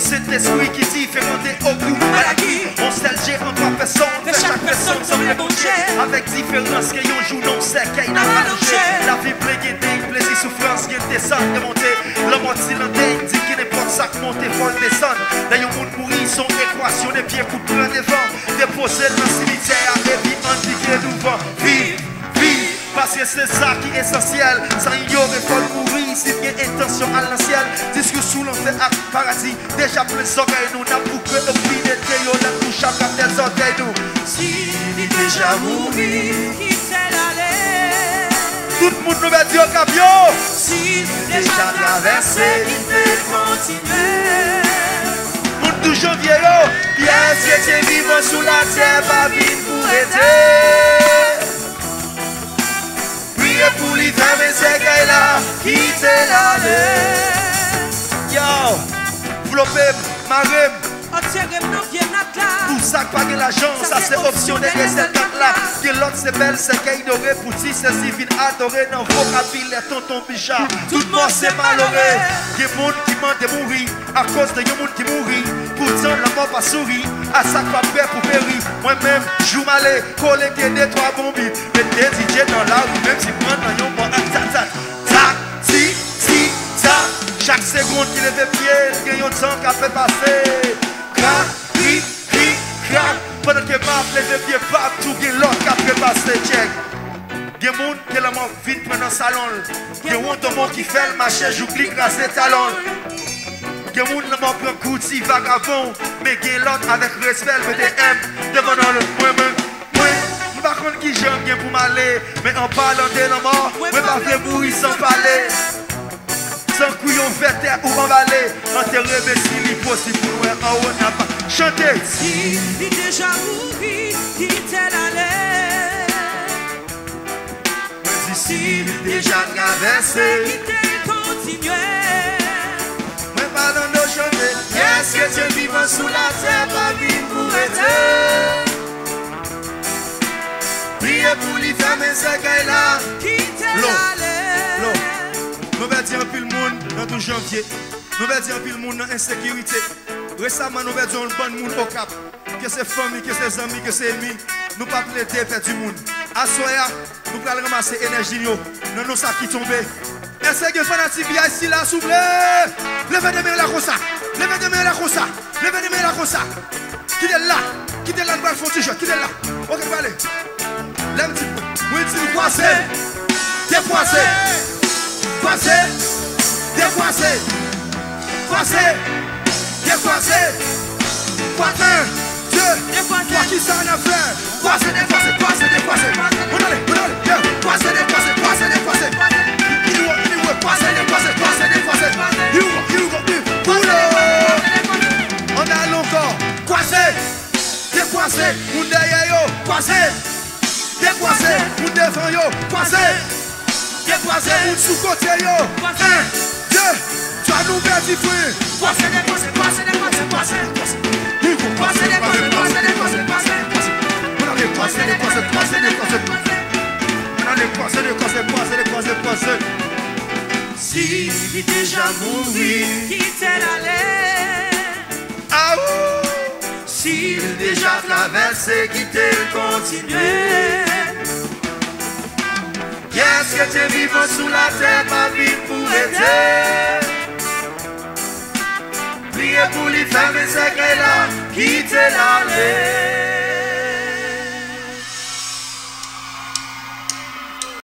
cet esprit qui dit fait monter au bout maladie. On s'alger en trois personnes, fait chaque personne son bon Dieu. Avec différence que yon joue non c'est qu'il n'a pas logé. La vie plaît des plaisir souffrance qui descend de monter. L'homme occidental dit qu'il n'est pas ça que monter faut descendre. Là yon monde mourir son équation des pieds coup de plein devant. Déposer dans le cimetière et puis indiquer nous vent. Vive, vive. Parce que c'est ça qui est essentiel. Sans ignorer faut mourir si bien intention à l'ancienne. Disque sous l'enfer à paradis. Déjà plein d'oreilles nous n'a pour que le prix de Théo la touche à comme des orteils nous. Si il déjà mouru, qui s'est allé. Tout le monde nous va dire au camion. Si déjà traversé, il peut continuer. Monde toujours vieillot. Yes, que tu vivant sous la terre, pas vivre pour être. Pour les femmes et ces gars-là, quitter l'allée. Yo, flopem, marem. Pour ça que pas de l'argent, ça c'est optionnel et c'est là. Que l'autre c'est belle, c'est qu'il aurait pour si c'est civil adoré dans vos vocabulaire, tonton Bichard. Tout le monde c'est malheureux. Il y a des gens qui mentent de mourir à cause de gens qui mourent. Pourtant la mort pas sourit, à ça quoi prêt pour périr. Moi-même, je m'allais collecter des trois bombes. Mais des DJ dans la rue, même si prendre dans yon bon tac, si, tac. Chaque seconde qu'il lève pied, il y a un temps qui a fait passer. Crac, cri, crac. Pendant que ma lève pied, pas tout, il y a l'autre qui a fait passer. Check. Il y a des gens qui ont vite prendre dans le salon. Il y a des gens qui font le marché, je clique grâce les talons. Il y a des gens qui prennent coup de si vagabond. Mais il y a l'autre avec respect, mais des M devant le moi-même. Par contre, qui j'aime pour m'aller, mais en parlant de la mort, moi pas fait mourir sans parler. Sans couillon verter ou emballer, enterrer mes s'il est possible pour nous en haut n'a pas chanter. Si il déjà mouru, qui t'est allé. Si il déjà traversé, qui t'est continué. Mais pas dans nos chanter. Est-ce que tu vivant sous la terre, pas vivre pour être. Priez pour les femmes et ces gars-là. Qui t'est allé. Nous allons dire un peu le monde dans tout janvier. Nous allons dire un peu le monde dans l'insécurité. Récemment, nous allons dire un bon monde au cap. Que c'est famille, que c'est amis, que c'est ennemis. Nous ne pouvons pas plaider faire du monde. À soir, nous allons ramasser l'énergie dans nos sacs qui tombent. Est-ce que les fanatiques ici là, s'il vous plaît? Levez des mains là comme ça. Levez des mains là comme ça. Levez des mains là comme ça. Qui est là? Qui est là? Nous allons faire un t-shirt. Qui est là? Ok, allez. Lève un petit peu. Oui, tu croisé. Dépoisé. Croisé, décoisé, croisé, décoisé, croisé, Dieu, toi qui s'en a fait, croisé, décoisé, on allait, croisé, décoisé, on a encore, croisé, décoisé, on derrière yo, croisé, décoisé, on devant yo, croisé. Décoisé, ou sous côté yo. Dieu, tu as nous perdu frère. Croisé, décoisé. On a les si il est déjà mouru, qui t'est allé. Ah ouh. Si il est déjà traversé, qui t'est continué. Qu'est-ce que tu vivant sous la terre, ma vie pour être. Priez pour les femmes et ces gars-là qui t'est allé.